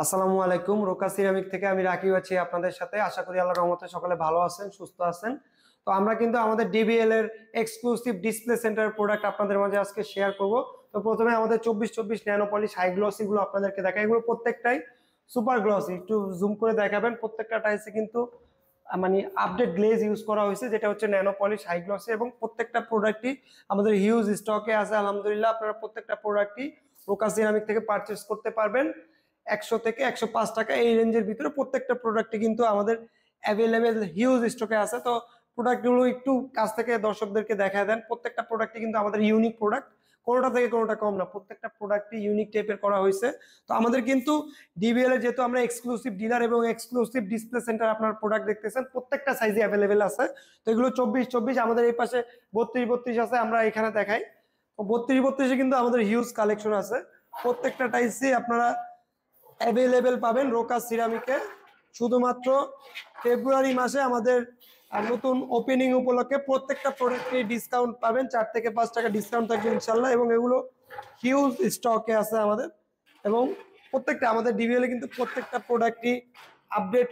আসসালামু আলাইকুম। Roca ceramic থেকে আমি রাকিব আছি আপনাদের সাথে। আশা করি আল্লাহর রহমতে সকলে ভালো আছেন, সুস্থ আছেন। তো আমরা কিন্তু আমাদের ডিবিএল এর এক্সক্লুসিভ ডিসপ্লে সেন্টার প্রোডাক্ট আপনাদের মাঝে আজকে শেয়ার করব। তো প্রথমে আমাদের 2424 ন্যানো পলিশ হাই গ্লসি গুলো আপনাদেরকে দেখাই। এগুলো প্রত্যেকটাই সুপার গ্লসি। একটু জুম করে দেখাবেন। প্রত্যেকটা টাইলসে কিন্তু মানে আপডেট গ্লেজ ইউজ করা হয়েছে, যেটা হচ্ছে ন্যানো পলিশ হাই গ্লসি, এবং প্রত্যেকটা প্রোডাক্টই আমাদের হিউজ স্টকে আছে আলহামদুলিল্লাহ। আপনারা প্রত্যেকটা প্রোডাক্টই রোকা সিরামিক থেকে পারচেস করতে পারবেন 100 থেকে 105 টাকা এই রেঞ্জের ভিতরে। প্রত্যেকটা প্রোডাক্টই কিন্তু আমাদের অ্যাভেলেবেল হিউজ স্টকে আছে। তো প্রোডাক্টগুলো একটু কাছ থেকে দর্শকদেরকে দেখা দেন। প্রত্যেকটা প্রোডাক্টই কিন্তু আমাদের ইউনিক প্রোডাক্ট, কোনোটা থেকে কোনোটা কম না। প্রত্যেকটা প্রোডাক্টই ইউনিক টাইপের করা হয়েছে। তো আমাদের কিন্তু ডিবিএল এর যেহেতু আমরা এক্সক্লুসিভ ডিলার এবং এক্সক্লুসিভ ডিসপ্লে সেন্টার, আপনার প্রোডাক্ট দেখতেছেন প্রত্যেকটা সাইজে অ্যাভেলেবেল আছে। তো এগুলো 2424, আমাদের এই পাশে 3232 আছে, আমরা এখানে দেখাই। তো 3232 কিন্তু আমাদের হিউজ কালেকশন আছে। প্রত্যেকটা টাইসই আপনারা অ্যাভেলেবেল পাবেন রোকা সিরামিকে। শুধুমাত্র ফেব্রুয়ারি মাসে আমাদের নতুন ওপেনিং উপলক্ষে প্রত্যেকটা প্রোডাক্টে ডিসকাউন্ট পাবেন, 4 থেকে 5 টাকা ডিসকাউন্ট থাকবে ইনশাল্লাহ। এবং এগুলো হিউজ স্টকে আছে আমাদের। এবং প্রত্যেকটা আমাদের ডিবিএল এ কিন্তু প্রত্যেকটা প্রোডাক্টই আপডেট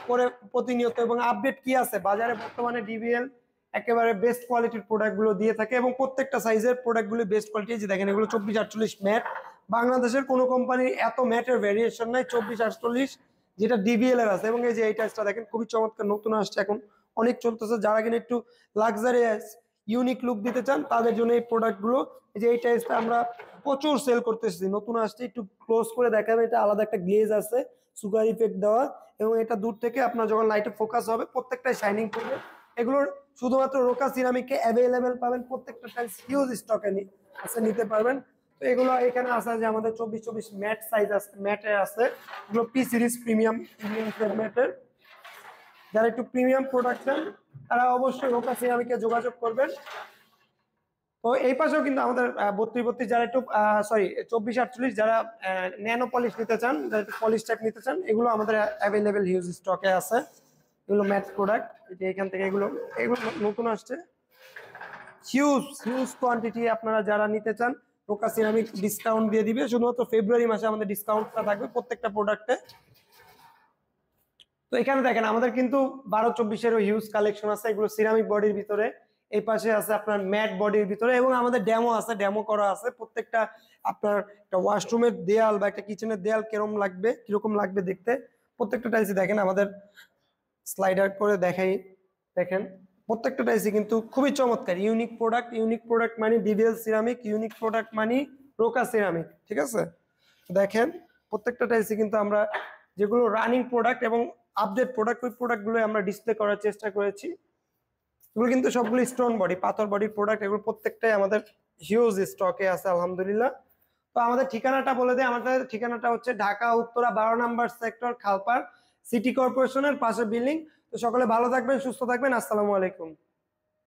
করে প্রতিনিয়ত। এবং আপডেট কি আছে বাজারে বর্তমানে, ডিবিএল একেবারে বেস্ট কোয়ালিটির প্রোডাক্টগুলো দিয়ে থাকে এবং প্রত্যেকটা সাইজের প্রোডাক্টগুলো বেস্ট কোয়ালিটি। যে দেখেন এগুলো 2448 ম্যাট। বাংলাদেশের কোনো কোম্পানির এত ম্যাটের ভেরিয়েশন নাই 2448 যেটা ডিবিএল এর আছে। এবং এই যে এই টাইসটা দেখেন খুবই চমৎকার, নতুন আসছে, এখন অনেক চলতেছে। যারা কিনা একটু লাক্সারিয়াস ইউনিক লুক দিতে চান তাদের জন্য এই প্রোডাক্টগুলো। এই যে এই টাইসটা আমরা প্রচুর সেল করতেছি, নতুন আসছে। একটু ক্লোজ করে দেখাবে, এটা আলাদা একটা গ্লেজ আছে, সুগার ইফেক্ট দেওয়া, এবং এটা দূর থেকে আপনার যখন লাইটে ফোকাস হবে প্রত্যেকটাই শাইনিং করবে। এগুলোর শুধুমাত্র রোকা সিরামিকে অ্যাভেলেবেল পাবেন। প্রত্যেকটা টাইলস হিউজ স্টকে আছে, নিতে পারবেন। তো এগুলো এখানে আছে যে আমাদের 2424 ম্যাট সাইজ আছে, ম্যাটে আছে এগুলো পি সিরিজ প্রিমিয়াম ম্যাটের। যারা একটু প্রিমিয়াম প্রোডাক্ট চান তারা অবশ্যই রোকা সিরামিকে যোগাযোগ করবেন। তো এই পাশেও কিন্তু আমাদের 3232 যারা একটু সরি 2448 যারা ন্যানো পলিশ নিতে চান, যারা একটু পলিশ টাইপ নিতে চান, এগুলো আমাদের অ্যাভেলেবেল হিউজ স্টকে আছে। এগুলো ম্যাট প্রোডাক্ট, যে এখান থেকে এগুলো এগুলো নতুন আসছে, হিউজ হিউজ কোয়ান্টিটি। আপনারা যারা নিতে চান রোকা সিরামিক ডিসকাউন্ট দিয়ে দিবে। শুধুমাত্র ফেব্রুয়ারি মাসে আমাদের ডিসকাউন্টটা থাকবে প্রত্যেকটা প্রোডাক্টে। তো এখানে দেখেন আমাদের কিন্তু 12-24-এরও হিউজ কালেকশন আছে। এগুলো সিরামিক বডির ভিতরে, এই পাশে আছে আপনার ম্যাট বডির ভিতরে, এবং আমাদের ডেমো আছে, ডেমো করা আছে। প্রত্যেকটা আপনার একটা ওয়াশরুমের দেয়াল বা একটা কিচেনের দেয়াল কিরকম লাগবে দেখতে প্রত্যেকটা টাইলসই দেখেন আমাদের স্লাইডার করে দেখাই। দেখেন প্রত্যেকটা টাইলসই কিন্তু খুবই চমৎকার, ইউনিক প্রোডাক্ট। ইউনিক প্রোডাক্ট মানে ডিবিএল সিরামিক, ইউনিক প্রোডাক্ট মানে রোকা সিরামিক, ঠিক আছে? দেখেন প্রত্যেকটা টাইলসই কিন্তু আমরা যেগুলো রানিং প্রোডাক্ট এবং আপডেট প্রোডাক্ট, ওই প্রোডাক্টগুলো আমরা ডিসপ্লে করার চেষ্টা করেছি। এগুলো কিন্তু সবগুলো স্টোন বডি, পাথর বডির প্রোডাক্ট। এগুলো প্রত্যেকটাই আমাদের হিউজ স্টকে আছে আলহামদুলিল্লাহ। তো আমাদের ঠিকানাটা বলে দেয়। আমাদের ঠিকানাটা হচ্ছে ঢাকা উত্তরা 12 নম্বর সেক্টর, খালপাড়, সিটি কর্পোরেশনের পাশে বিল্ডিং। তো সকলে ভালো থাকবেন, সুস্থ থাকবেন। আসসালামু আলাইকুম।